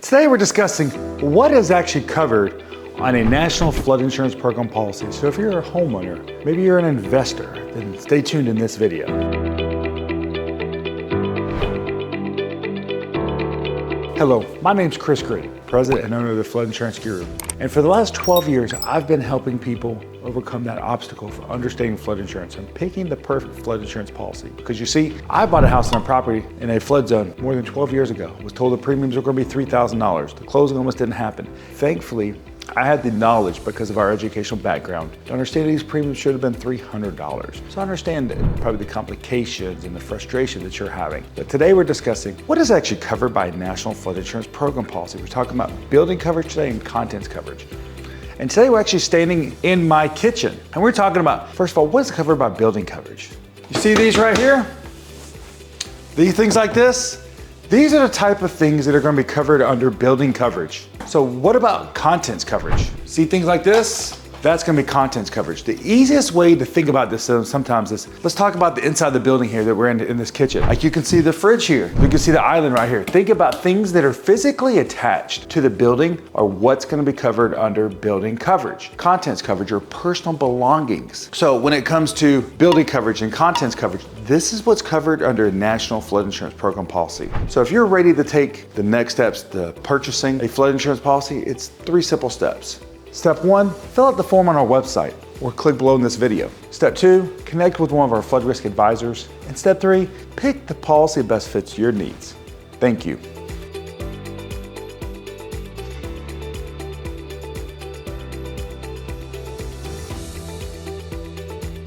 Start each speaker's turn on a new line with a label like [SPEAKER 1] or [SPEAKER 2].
[SPEAKER 1] Today we're discussing what is actually covered on a national flood insurance program policy. So if you're a homeowner, maybe you're an investor, then stay tuned in this video. Hello, my name's Greene, President and owner of the Flood Insurance Guru. And for the last 12 years, I've been helping people overcome that obstacle for understanding flood insurance and picking the perfect flood insurance policy. Because you see, I bought a house on a property in a flood zone more than 12 years ago. Was told the premiums were going to be $3,000. The closing almost didn't happen. Thankfully, I had the knowledge because of our educational background to understand these premiums should have been $300. So I understand probably the complications and the frustration that you're having. But today we're discussing what is actually covered by a national flood insurance program policy. We're talking about building coverage today and contents coverage. And today we're actually standing in my kitchen and we're talking about, first of all, what is covered by building coverage? You see these right here? These things like this? These are the type of things that are going to be covered under building coverage. So what about contents coverage? See things like this? That's going to be contents coverage. The easiest way to think about this sometimes is, let's talk about the inside of the building here that we're in this kitchen. Like you can see the fridge here. You can see the island right here. Think about things that are physically attached to the building or what's going to be covered under building coverage. Contents coverage are personal belongings. So when it comes to building coverage and contents coverage, this is what's covered under a national flood insurance program policy. So if you're ready to take the next steps to purchasing a flood insurance policy, it's 3 simple steps. Step 1, fill out the form on our website or click below in this video. Step 2, connect with one of our flood risk advisors. And step 3, pick the policy that best fits your needs. Thank you.